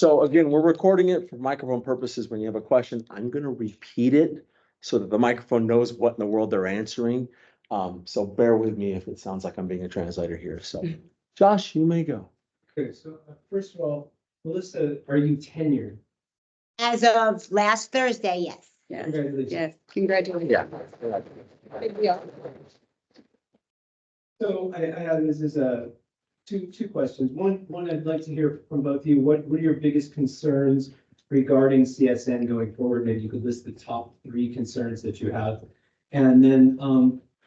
So again, we're recording it for microphone purposes. When you have a question, I'm gonna repeat it so that the microphone knows what in the world they're answering. So bear with me if it sounds like I'm being a translator here. So Josh, you may go. Okay, so first of all, Melissa, are you tenured? As of last Thursday, yes. Yes, Congratulations. yes, congratulations. Yeah. So I have this is two questions. One, I'd like to hear from both of you. What are your biggest concerns regarding CSN going forward? Maybe you could list the top 3 concerns that you have. And then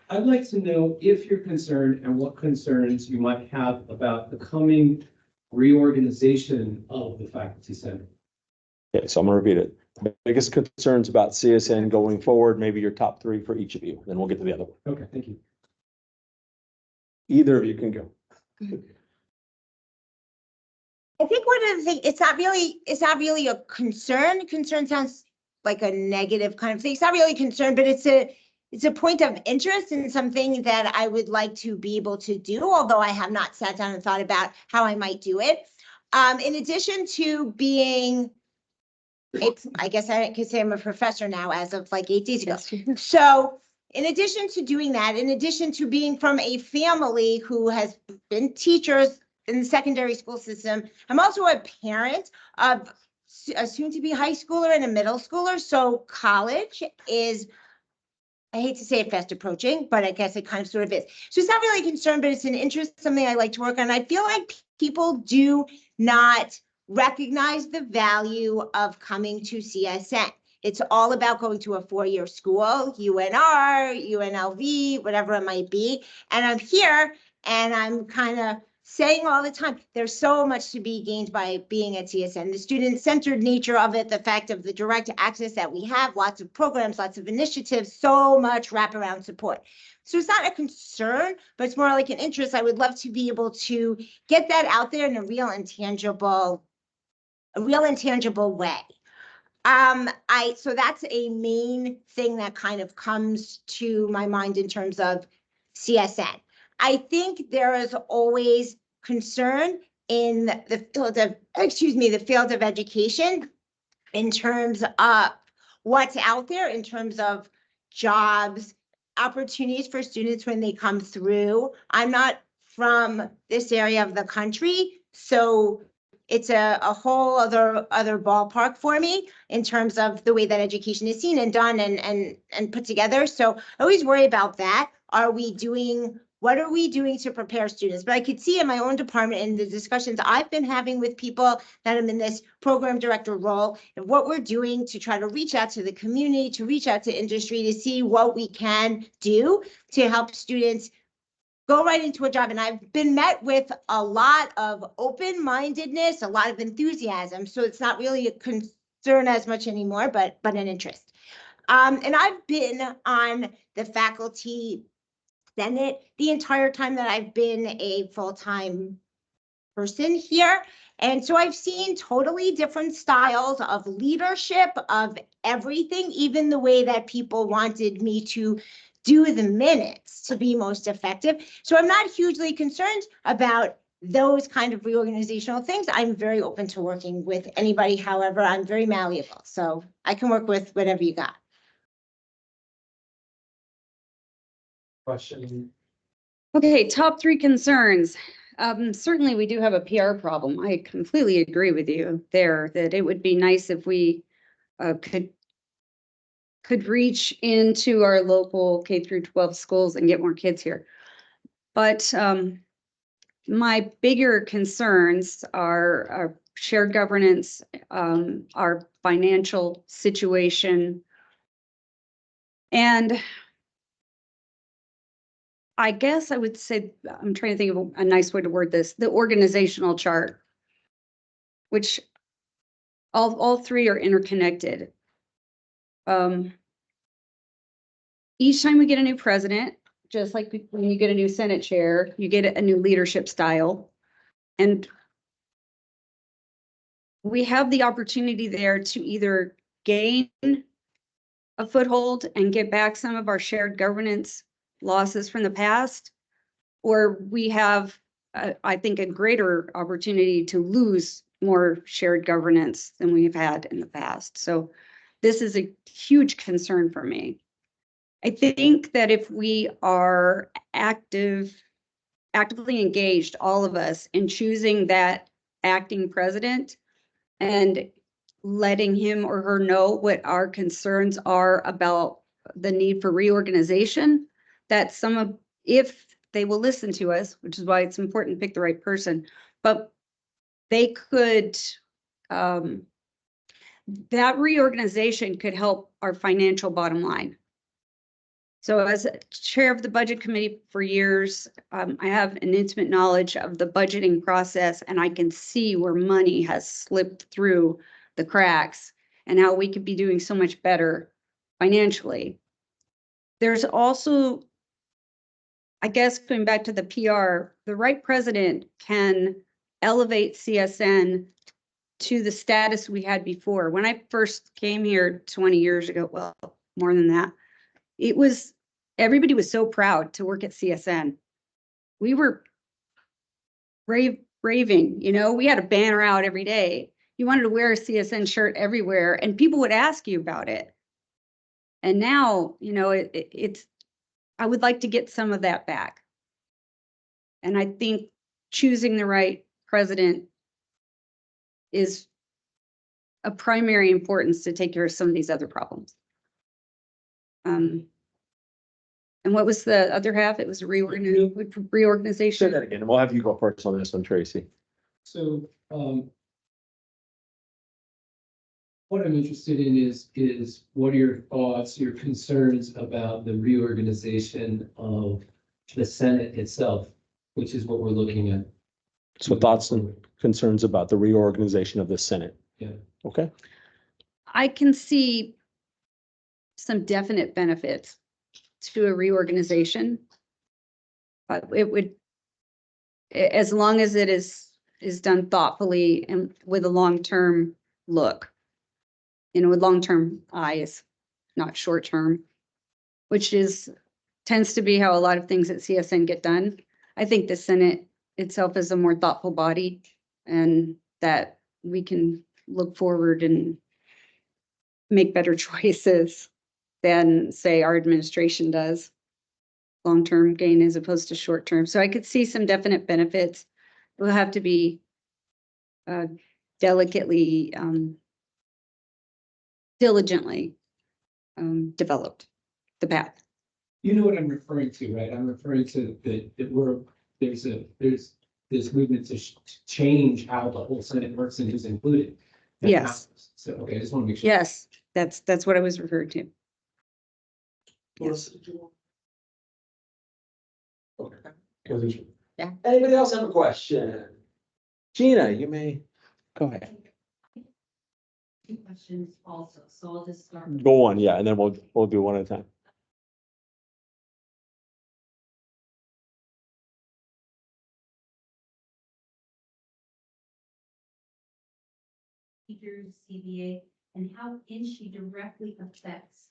I'd like to know if you're concerned and what concerns you might have about the coming reorganization of the faculty center. Okay, so I'm gonna repeat it. Biggest concerns about CSN going forward, maybe your top 3 for each of you, then we'll get to the other one. Okay, thank you. Either of you can go. I think one of the things, it's not really a concern. Concern sounds like a negative kind of thing. It's not really a concern, but it's a point of interest and something that I would like to be able to do, although I have not sat down and thought about how I might do it. In addition to being, I guess I could say I'm a professor now as of like 8 days ago. So in addition to doing that, in addition to being from a family who has been teachers in the secondary school system, I'm also a parent of a soon-to-be high schooler and a middle schooler. So college is, I hate to say it, fast approaching, but I guess it kind of sort of is. So it's not really a concern, but it's an interest, something I like to work on. I feel like people do not recognize the value of coming to CSN. It's all about going to a 4-year school, UNR, UNLV, whatever it might be. And I'm here and I'm kind of saying all the time, there's so much to be gained by being at CSN. The student-centered nature of it, the fact of the direct access that we have, lots of programs, lots of initiatives, so much wraparound support. So it's not a concern, but it's more like an interest. I would love to be able to get that out there in a real intangible way. So that's a main thing that kind of comes to my mind in terms of CSN. I think there is always concern in the field of education in terms of what's out there, in terms of jobs, opportunities for students when they come through. I'm not from this area of the country, so it's a whole other ballpark for me in terms of the way that education is seen and done and put together. So I always worry about that. What are we doing to prepare students? But I could see in my own department in the discussions I've been having with people that I'm in this program director role and what we're doing to try to reach out to the community, to reach out to industry, to see what we can do to help students go right into a job. And I've been met with a lot of open-mindedness, a lot of enthusiasm. So it's not really a concern as much anymore, but an interest. And I've been on the faculty Senate the entire time that I've been a full-time person here. And so I've seen totally different styles of leadership, of everything, even the way that people wanted me to do the minutes to be most effective. So I'm not hugely concerned about those kind of reorganizational things. I'm very open to working with anybody. However, I'm very malleable, so I can work with whatever you got. Question. Okay, top 3 concerns. Certainly we do have a PR problem. I completely agree with you there that it would be nice if we could reach into our local K-12 schools and get more kids here. But my bigger concerns are our shared governance, our financial situation, and I guess I would say, I'm trying to think of a nice way to word this, the organizational chart, which all 3 are interconnected. Each time we get a new president, just like when you get a new Senate chair, you get a new leadership style. And we have the opportunity there to either gain a foothold and get back some of our shared governance losses from the past, or we have, I think, a greater opportunity to lose more shared governance than we've had in the past. So this is a huge concern for me. I think that if we are actively engaged, all of us, in choosing that acting president and letting him or her know what our concerns are about the need for reorganization, that if they will listen to us, which is why it's important to pick the right person, but they could, that reorganization could help our financial bottom line. So as chair of the budget committee for years, I have an intimate knowledge of the budgeting process, and I can see where money has slipped through the cracks and how we could be doing so much better financially. There's also, I guess, going back to the PR, the right president can elevate CSN to the status we had before. When I first came here 20 years ago, well, more than that, everybody was so proud to work at CSN. We were raving, we had a banner out every day. You wanted to wear a CSN shirt everywhere and people would ask you about it. And now, I would like to get some of that back. And I think choosing the right president is a primary importance to take care of some of these other problems. And what was the other half? It was Say reorganization. that again, and we'll have you go first on this one, Tracy. So, what I'm interested in is what are your thoughts, your concerns about the reorganization of the Senate itself, which is what we're looking at. So thoughts and concerns about the reorganization of the Senate. Yeah. Okay. I can see some definite benefits to a reorganization. But it would, as long as it is done thoughtfully and with a long-term look, with long-term eyes, not short-term, which tends to be how a lot of things at CSN get done. I think the Senate itself is a more thoughtful body and that we can look forward and make better choices than, say, our administration does. Long-term gain as opposed to short-term. So I could see some definite benefits. It will have to be diligently developed, the path. You know what I'm referring to, right? I'm referring to there's this movement to change how the whole Senate works and who's included. Yes. So, okay, I just want to make sure. Yes, that's what I was referring to. Yes. Okay. Yeah. Anybody else have a question? Gina, you may go ahead. Two questions also, so I'll just start. Go on, yeah, and then we'll do one at a time. Teachers, CBA, and how INSHE directly affects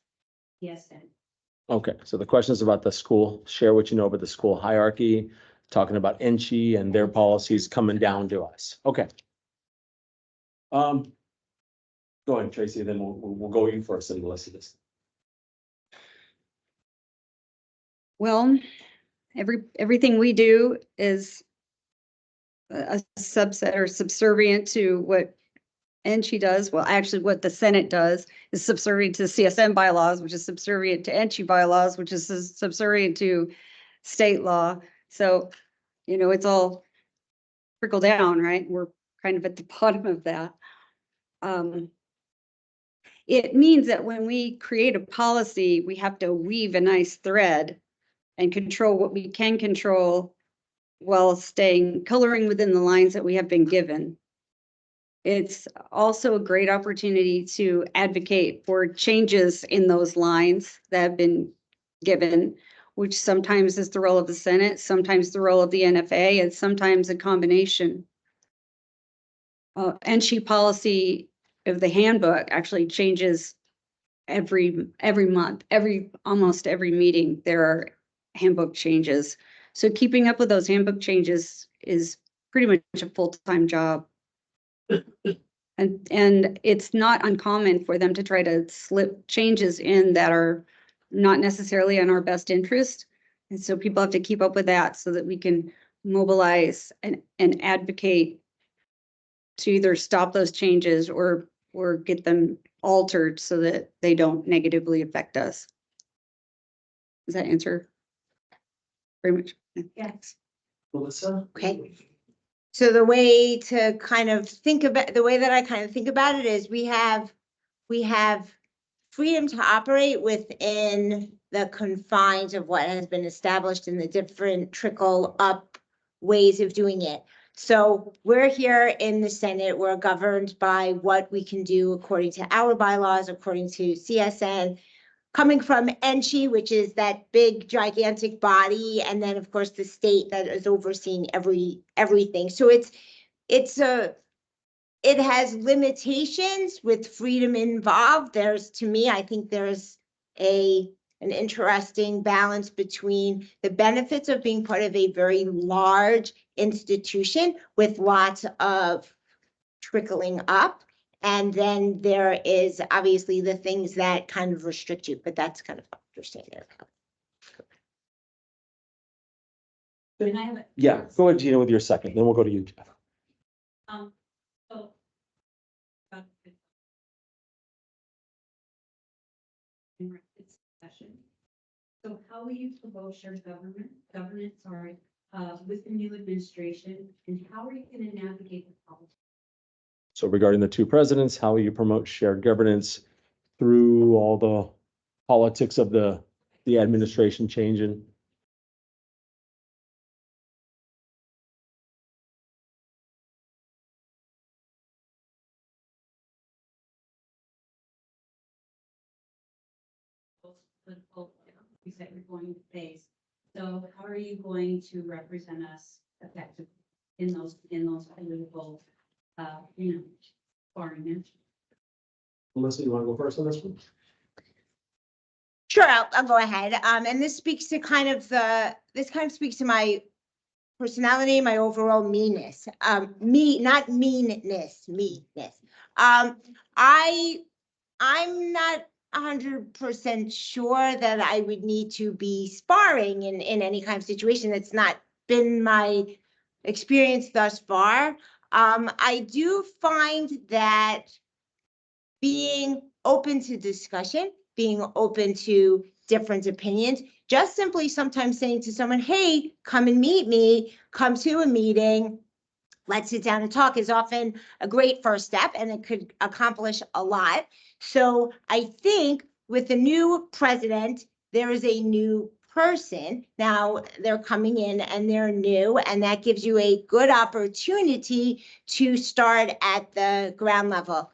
CSN. Okay, so the question is about the school, share what you know about the school hierarchy, talking about NCHE and their policies coming down to us. Okay. Go ahead, Tracy, then we'll go you first and listen to this. Well, everything we do is a subset or subservient to what NCHE does. Well, actually, what the Senate does is subservient to CSN bylaws, which is subservient to NCHE bylaws, which is subservient to state law. So, it's all trickle down, right? We're kind of at the bottom of that. It means that when we create a policy, we have to weave a nice thread and control what we can control while coloring within the lines that we have been given. It's also a great opportunity to advocate for changes in those lines that have been given, which sometimes is the role of the Senate, sometimes the role of the NFA, and sometimes a combination. NCHE policy of the handbook actually changes every month, almost every meeting, there are handbook changes. So keeping up with those handbook changes is pretty much a full-time job. And it's not uncommon for them to try to slip changes in that are not necessarily in our best interest. And so people have to keep up with that so that we can mobilize and advocate to either stop those changes or get them altered so that they don't negatively affect us. Does that answer? Very much. Yes. Melissa? Okay. So the way to kind of think about, the way that I kind of think about it is we have freedom to operate within the confines of what has been established in the different trickle up ways of doing it. So we're here in the Senate, we're governed by what we can do according to our bylaws, according to CSN, coming from NCHI, which is that big gigantic body, and then of course the state that is overseeing everything. So it has limitations with freedom involved. To me, I think there's an interesting balance between the benefits of being part of a very large institution with lots of trickling up. And then there is obviously the things that kind of restrict you, but that's kind of understanding. And I have, Yeah, go ahead, Gina, with your second, then we'll go to you, Jeff. so. In this session. So how will you promote shared governance, with the new administration, and how are you going to navigate the politics? So regarding the two presidents, how will you promote shared governance through all the politics of the administration changing? Political, you said you're going to face. So how are you going to represent us effectively in those political, foreign? Melissa, you want to go first on this one? Sure, I'll go ahead. And this speaks to this kind of speaks to my personality, my overall meanness. Not meanness, meanness. I'm not 100% sure that I would need to be sparring in any kind of situation. That's not been my experience thus far. I do find that being open to discussion, being open to different opinions, just simply sometimes saying to someone, hey, come and meet me, come to a meeting, let's sit down and talk, is often a great first step, and it could accomplish a lot. So I think with the new president, there is a new person. Now they're coming in and they're new, and that gives you a good opportunity to start at the ground level.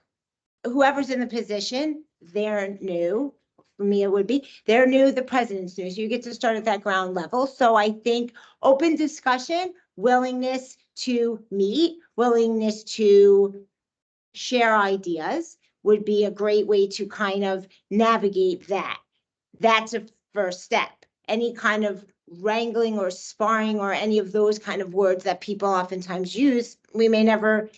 Whoever's in the position, they're new. For me, it would be, they're new, the president's new. So you get to start at that ground level. So I think open discussion, willingness to meet, willingness to share ideas would be a great way to kind of navigate that. That's a first step. Any kind of wrangling or sparring or any of those kind of words that people oftentimes use, we may never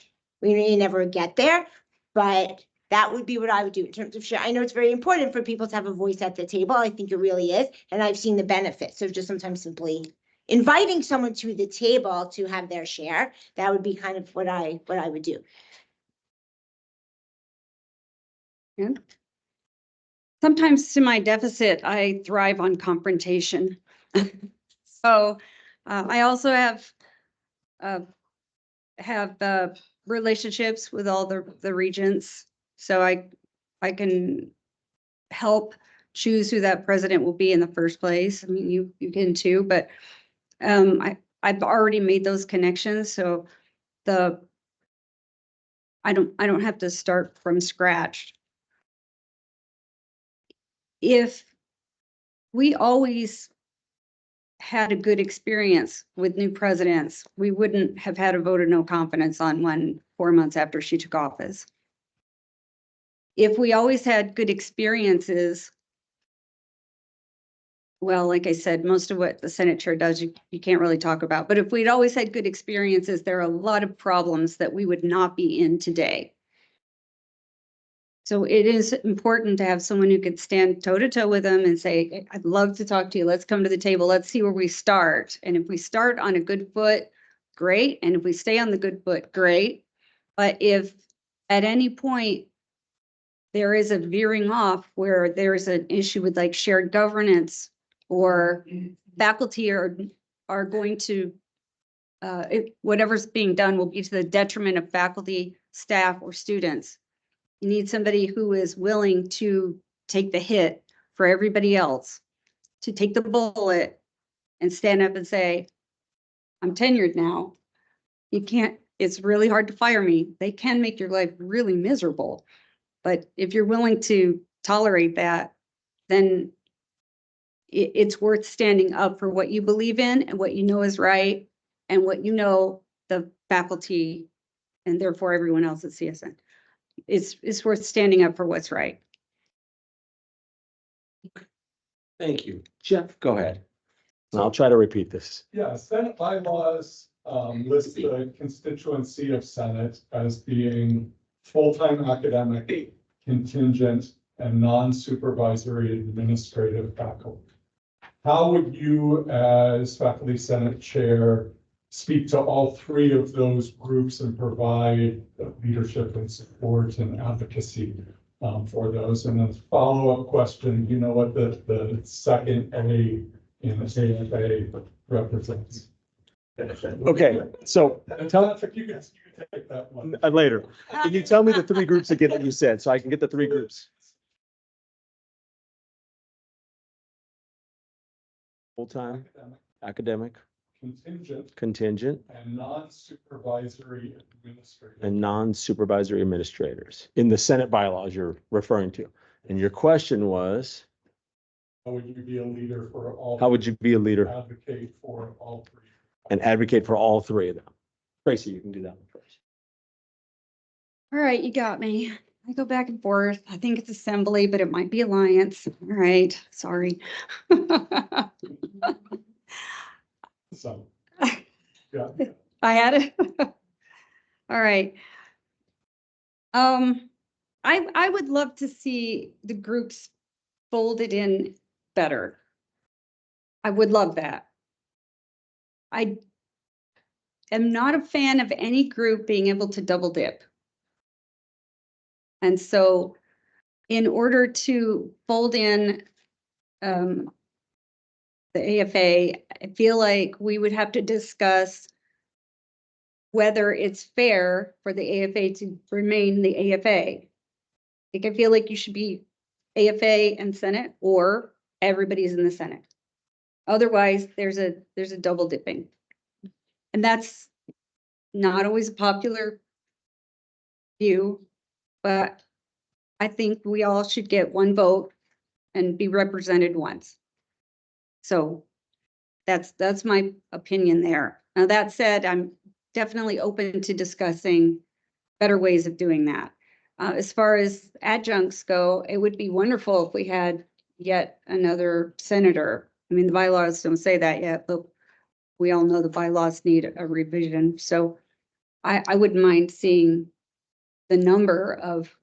get there, but that would be what I would do in terms of share. I know it's very important for people to have a voice at the table. I think it really is. And I've seen the benefits of just sometimes simply inviting someone to the table to have their share. That would be kind of what I would do. Yeah. Sometimes to my deficit, I thrive on confrontation. So I also have relationships with all the regents. So I can help choose who that president will be in the first place. I mean, you can too, but I've already made those connections. So I don't have to start from scratch. If we always had a good experience with new presidents, we wouldn't have had a vote of no confidence on one 4 months after she took office. If we always had good experiences, well, like I said, most of what the Senate chair does, you can't really talk about. But if we'd always had good experiences, there are a lot of problems that we would not be in today. So it is important to have someone who could stand toe to toe with them and say, I'd love to talk to you. Let's come to the table. Let's see where we start. And if we start on a good foot, great. And if we stay on the good foot, great. But if at any point there is a veering off where there's an issue with like shared governance or faculty are going to, whatever's being done will be to the detriment of faculty, staff, or students. You need somebody who is willing to take the hit for everybody else, to take the bullet and stand up and say, I'm tenured now. You can't, it's really hard to fire me. They can make your life really miserable. But if you're willing to tolerate that, then it's worth standing up for what you believe in and what you know is right and what you know the faculty and therefore everyone else at CSN. It's worth standing up for what's right. Thank you. Jeff, go ahead. And I'll try to repeat this. Yeah, Senate bylaws list the constituency of Senate as being full-time academic, contingent, and non-supervisory administrative faculty. How would you, as faculty Senate chair, speak to all three of those groups and provide leadership and support and advocacy for those? And then follow-up question, you know what the second A in the AFA represents? Okay, so Patrick, you can take that one. later. Can you tell me the three groups again that you said so I can get the three groups? Full-time, academic, contingent, And non-supervisory administrative. and non-supervisory administrators in the Senate bylaws you're referring to. And your question was, How would you be a leader for all? how would you be a leader Advocate for all three. and advocate for all three of them? Tracy, you can do that one first. All right, you got me. I go back and forth. I think it's assembly, but it might be alliance. All right, sorry. So, yeah. I had it. All right. I would love to see the groups folded in better. I would love that. I am not a fan of any group being able to double dip. And so in order to fold in the AFA, I feel like we would have to discuss whether it's fair for the AFA to remain the AFA. Like, I feel like you should be AFA and Senate, or everybody's in the Senate. Otherwise, there's a double dipping. And that's not always a popular view, but I think we all should get one vote and be represented once. So that's my opinion there. Now, that said, I'm definitely open to discussing better ways of doing that. As far as adjuncts go, it would be wonderful if we had yet another senator. I mean, the bylaws don't say that yet, but we all know the bylaws need a revision. So I wouldn't mind seeing the number of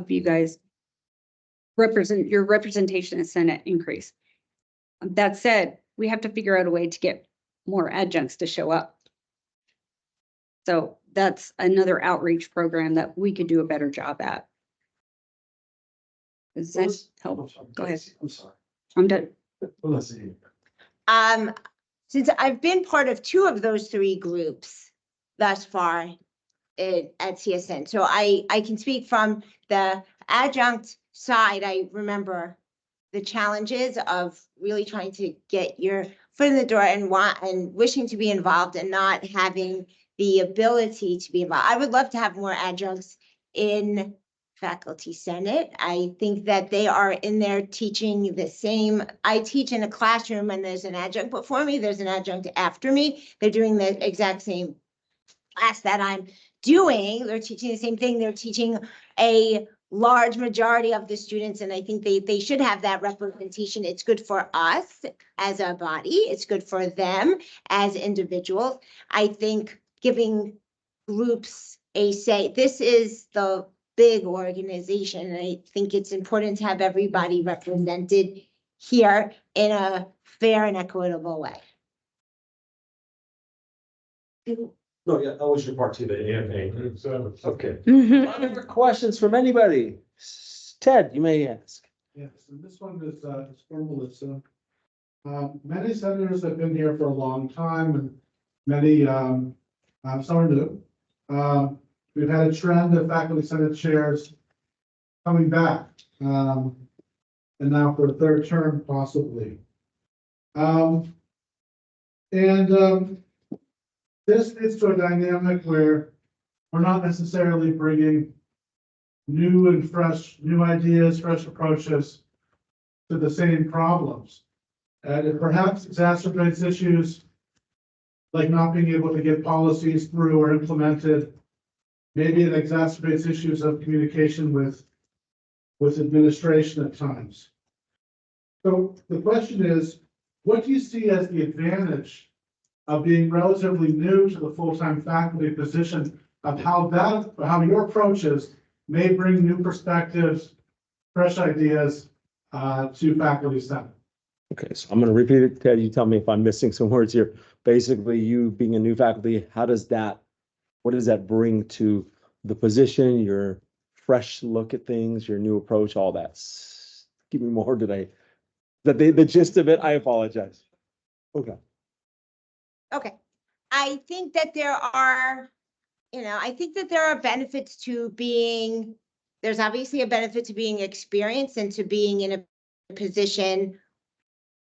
you guys your representation in Senate increase. That said, we have to figure out a way to get more adjuncts to show up. So that's another outreach program that we could do a better job at. Does that help? Go ahead. I'm sorry. I'm done. Let's see. Since I've been part of two of those three groups thus far at CSN, so I can speak from the adjunct side. I remember the challenges of really trying to get your foot in the door and wishing to be involved and not having the ability to be involved. I would love to have more adjuncts in faculty senate. I think that they are in there teaching the same. I teach in a classroom and there's an adjunct before me, there's an adjunct after me. They're doing the exact same class that I'm doing. They're teaching the same thing. They're teaching a large majority of the students, and I think they should have that representation. It's good for us as a body. It's good for them as individuals. I think giving groups a say, this is the big organization, and I think it's important to have everybody represented here in a fair and equitable way. No, yeah, that was your part two, the AFA. So, Okay. Mhm. Other questions from anybody? Ted, you may ask. Yes, and this one is for Melissa. Many senators have been here for a long time and many, some are new. We've had a trend of faculty senate chairs coming back, and now for a third term possibly. This leads to a dynamic where we're not necessarily bringing new and fresh, new ideas, fresh approaches to the same problems. And it perhaps exacerbates issues like not being able to get policies through or implemented. Maybe it exacerbates issues of communication with administration at times. So the question is, what do you see as the advantage of being relatively new to the full-time faculty position, of how your approaches may bring new perspectives, fresh ideas to faculty senate? Okay, so I'm gonna repeat it, Ted, you tell me if I'm missing some words here. Basically, you being a new faculty, what does that bring to the position, your fresh look at things, your new approach, all that? Give me more, the gist of it, I apologize. Okay. Okay, I think that there are, I think that there are benefits to being, there's obviously a benefit to being experienced and to being in a position.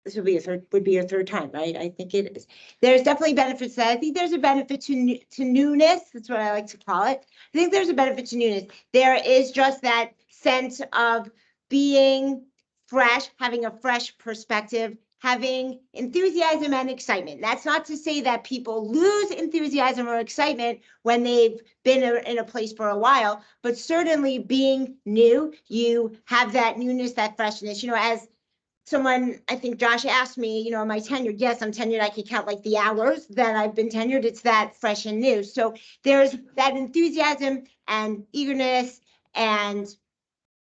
This would be your third time, right? I think it is. There's definitely benefits to that. I think there's a benefit to newness. That's what I like to call it. I think there's a benefit to newness. There is just that sense of being fresh, having a fresh perspective, having enthusiasm and excitement. That's not to say that people lose enthusiasm or excitement when they've been in a place for a while, but certainly being new, you have that newness, that freshness, as someone, I think Josh asked me, am I tenured? Yes, I'm tenured. I can count like the hours that I've been tenured. It's that fresh and new. So there's that enthusiasm and eagerness and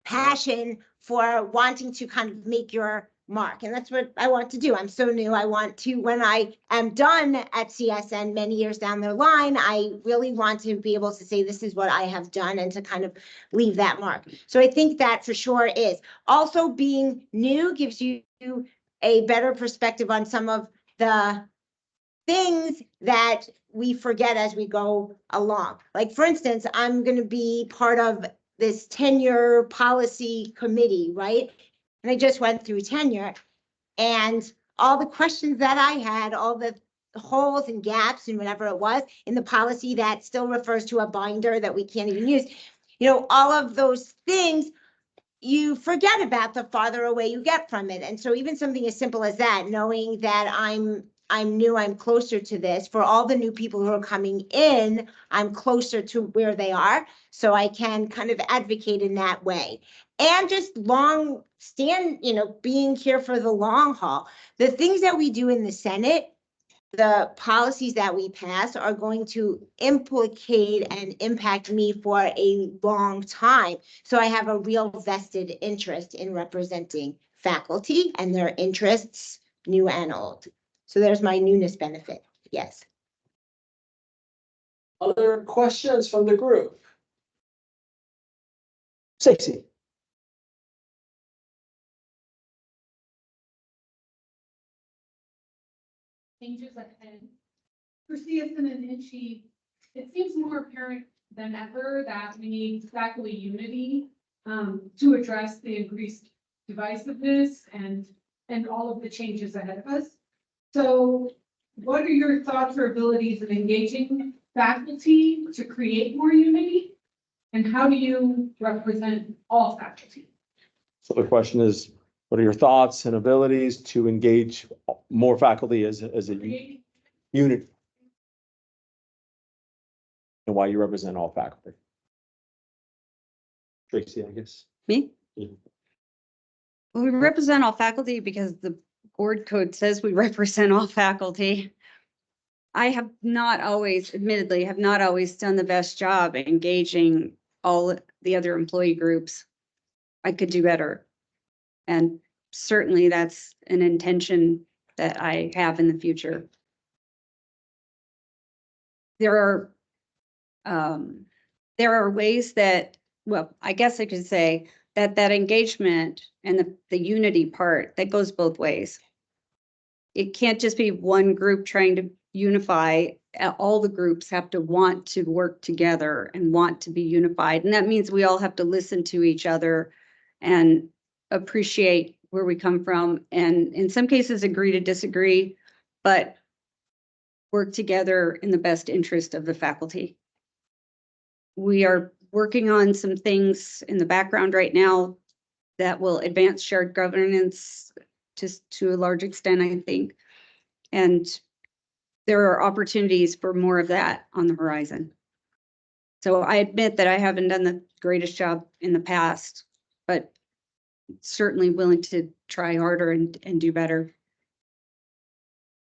passion for wanting to kind of make your mark. And that's what I want to do. I'm so new. I want to, when I am done at CSN many years down the line, I really want to be able to say, this is what I have done, and to kind of leave that mark. So I think that for sure is. Also, being new gives you a better perspective on some of the things that we forget as we go along. Like, for instance, I'm going to be part of this tenure policy committee, right? And I just went through tenure, and all the questions that I had, all the holes and gaps and whatever it was in the policy that still refers to a binder that we can't even use, all of those things you forget about the farther away you get from it. And so even something as simple as that, knowing that I'm new, I'm closer to this. For all the new people who are coming in, I'm closer to where they are, so I can kind of advocate in that way. And just being here for the long haul. The things that we do in the Senate, the policies that we pass, are going to implicate and impact me for a long time. So I have a real vested interest in representing faculty and their interests, new and old. So there's my newness benefit. Yes. Other questions from the group? Stacy. Changes ahead. For CSN and INCHE, it seems more apparent than ever that we need faculty unity to address the increased divisiveness and all of the changes ahead of us. So what are your thoughts or abilities in engaging faculty to create more unity? And how do you represent all faculty? So the question is, what are your thoughts and abilities to engage more faculty as a Creating unit? And why you represent all faculty? Tracy, I guess. Me? Yeah. Well, we represent all faculty because the board code says we represent all faculty. I have not always, admittedly, have not always done the best job engaging all the other employee groups. I could do better. And certainly that's an intention that I have in the future. There are ways that, well, I guess I could say that engagement and the unity part, that goes both ways. It can't just be one group trying to unify. All the groups have to want to work together and want to be unified. And that means we all have to listen to each other and appreciate where we come from. And in some cases, agree to disagree, but work together in the best interest of the faculty. We are working on some things in the background right now that will advance shared governance just to a large extent, I think. And there are opportunities for more of that on the horizon. So I admit that I haven't done the greatest job in the past, but certainly willing to try harder and do better.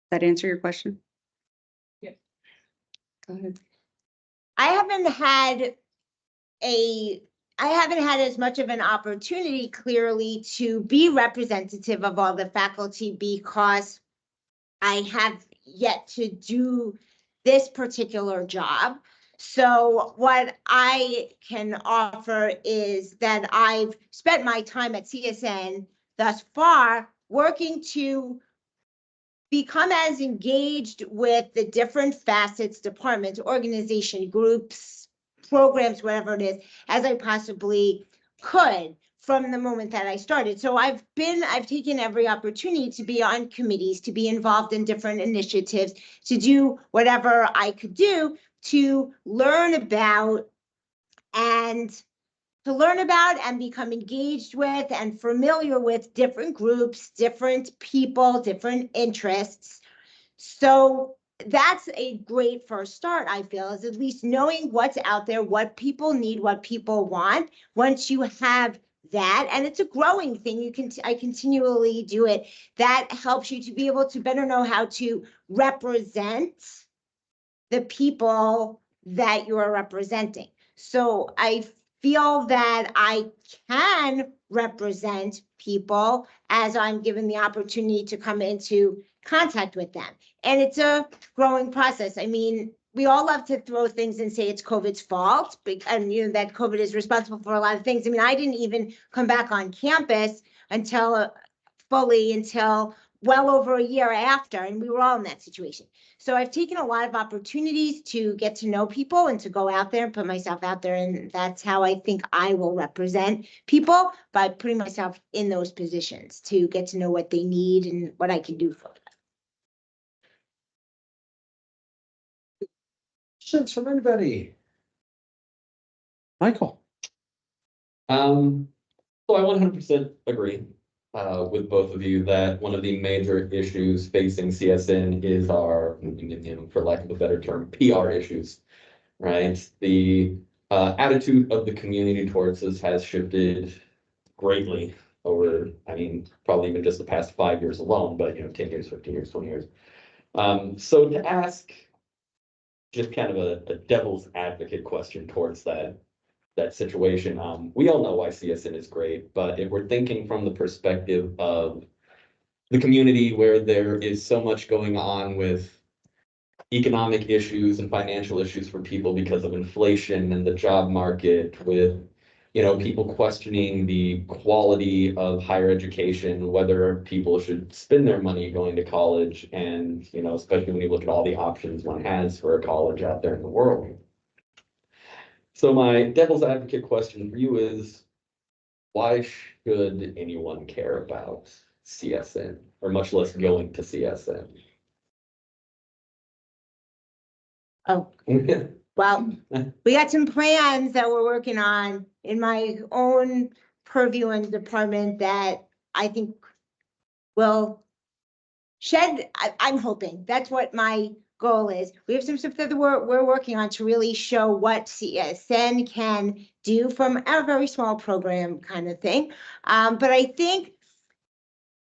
That answer your question? Yes. Go ahead. I haven't had as much of an opportunity clearly to be representative of all the faculty because I have yet to do this particular job. So what I can offer is that I've spent my time at CSN thus far working to become as engaged with the different facets, departments, organization, groups, programs, whatever it is, as I possibly could from the moment that I started. So I've taken every opportunity to be on committees, to be involved in different initiatives, to do whatever I could do to learn about and become engaged with and familiar with different groups, different people, different interests. So that's a great first start, I feel, is at least knowing what's out there, what people need, what people want. Once you have that, and it's a growing thing, I continually do it, that helps you to be able to better know how to represent the people that you are representing. So I feel that I can represent people as I'm given the opportunity to come into contact with them. And it's a growing process. I mean, we all love to throw things and say it's COVID's fault, and you know that COVID is responsible for a lot of things. I mean, I didn't even come back on campus until well over a year after, and we were all in that situation. So I've taken a lot of opportunities to get to know people and to go out there and put myself out there. And that's how I think I will represent people, by putting myself in those positions to get to know what they need and what I can do for them. Questions from anybody? Michael? So I 100% agree with both of you that one of the major issues facing CSN is our, for lack of a better term, PR issues, right? The attitude of the community towards us has shifted greatly over, I mean, probably even just the past 5 years alone, but 10 years, 15 years, 20 years. So to ask just kind of a devil's advocate question towards that situation. We all know why CSN is great, but if we're thinking from the perspective of the community where there is so much going on with economic issues and financial issues for people because of inflation and the job market, with people questioning the quality of higher education, whether people should spend their money going to college, and especially when you look at all the options one has for a college out there in the world. So my devil's advocate question for you is, why should anyone care about CSN, or much less going to CSN? Oh, well, we got some plans that we're working on in my own purview and department that I think will shed, I'm hoping, that's what my goal is. We have some stuff that we're working on to really show what CSN can do from a very small program kind of thing. But I think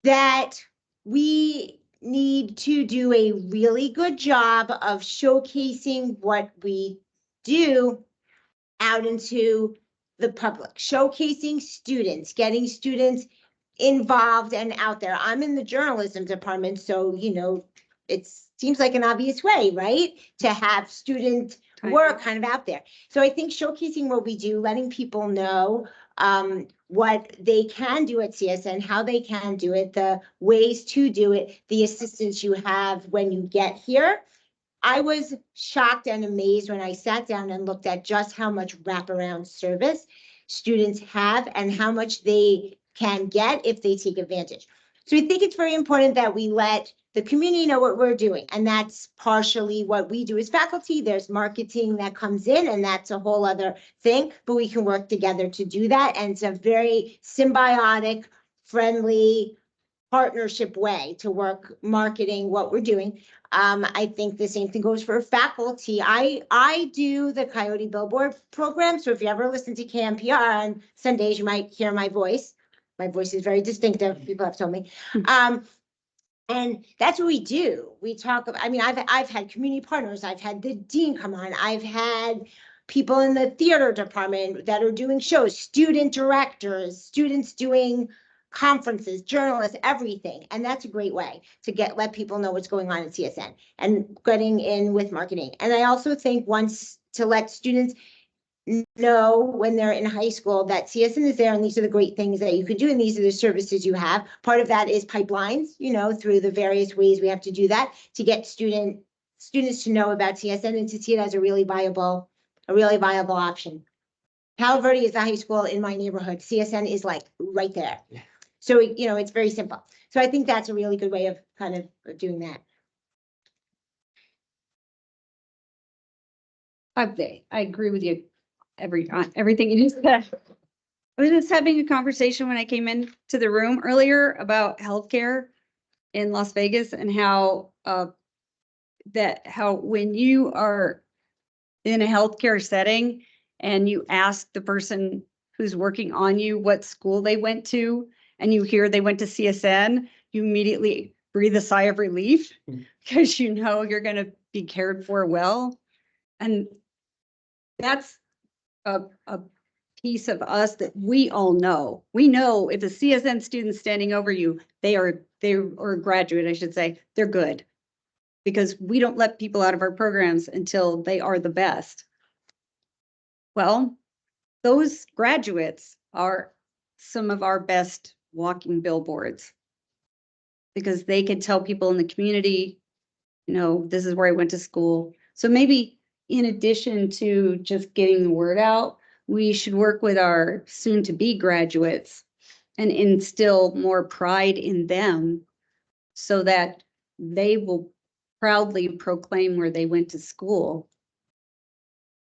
that we need to do a really good job of showcasing what we do out into the public, showcasing students, getting students involved and out there. I'm in the journalism department, so, you know, it seems like an obvious way, right? To have student work kind of out there. So I think showcasing what we do, letting people know what they can do at CSN, how they can do it, the ways to do it, the assistance you have when you get here. I was shocked and amazed when I sat down and looked at just how much wraparound service students have and how much they can get if they take advantage. So I think it's very important that we let the community know what we're doing. And that's partially what we do as faculty. There's marketing that comes in, and that's a whole other thing, but we can work together to do that. And it's a very symbiotic, friendly, partnership way to work marketing what we're doing. I think the same thing goes for faculty. I do the Coyote Billboard program. So if you ever listen to KMPR on Sundays, you might hear my voice. My voice is very distinctive, people have told me. And that's what we do. We talk about, I mean, I've had community partners, I've had the dean come on, I've had people in the theater department that are doing shows, student directors, students doing conferences, journalists, everything. And that's a great way to let people know what's going on at CSN and getting in with marketing. And I also think once to let students know when they're in high school that CSN is there and these are the great things that you can do and these are the services you have. Part of that is pipelines, you know, through the various ways we have to do that to get students to know about CSN and to see it as a really viable option. Palo Verde is the high school in my neighborhood. CSN is like right there. Yeah. So, you know, it's very simple. So I think that's a really good way of kind of doing that. I agree with you everything you just said. I was just having a conversation when I came into the room earlier about healthcare in Las Vegas and how when you are in a healthcare setting and you ask the person who's working on you what school they went to and you hear they went to CSN, you immediately breathe a sigh of relief because you know you're going to be cared for well. And that's a piece of us that we all know. We know if a CSN student standing over you, or a graduate, I should say, they're good. Because we don't let people out of our programs until they are the best. Well, those graduates are some of our best walking billboards. Because they can tell people in the community, you know, this is where I went to school. So maybe in addition to just getting the word out, we should work with our soon-to-be graduates and instill more pride in them so that they will proudly proclaim where they went to school.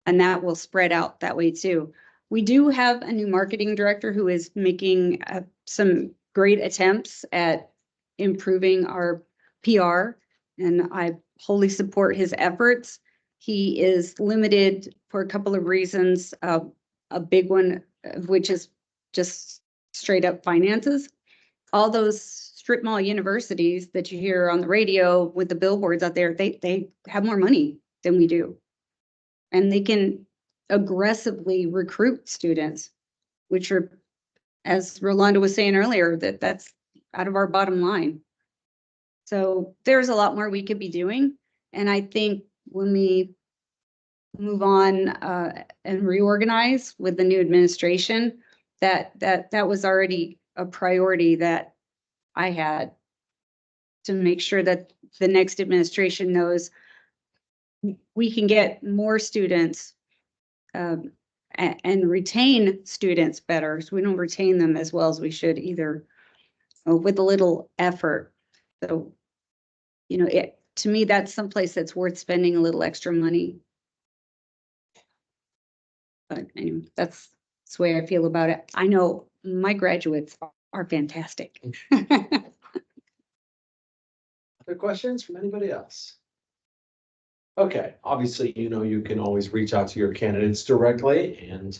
And that will spread out that way too. We do have a new marketing director who is making some great attempts at improving our PR, and I wholly support his efforts. He is limited for a couple of reasons. A big one of which is just straight up finances. All those strip mall universities that you hear on the radio with the billboards out there, they have more money than we do. And they can aggressively recruit students, which are, as Rolanda was saying earlier, that's out of our bottom line. So there's a lot more we could be doing. And I think when we move on and reorganize with the new administration, that was already a priority that I had to make sure that the next administration knows we can get more students and retain students better. So we don't retain them as well as we should either, with a little effort. So, you know, to me, that's someplace that's worth spending a little extra money. But anyway, that's the way I feel about it. I know my graduates are fantastic. Other questions from anybody else? Okay, obviously, you can always reach out to your candidates directly and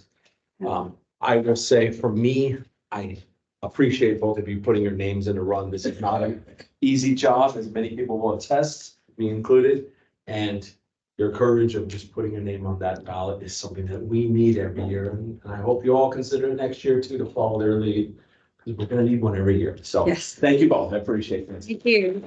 I will say for me, I appreciate both of you putting your names in a run. This is not an easy job, as many people will attest, me included. And your courage of just putting your name on that ballot is something that we need every year. And I hope you all consider it next year too, to follow their lead, because we're gonna need one every year. So Yes. thank you both. I appreciate it. Thank you.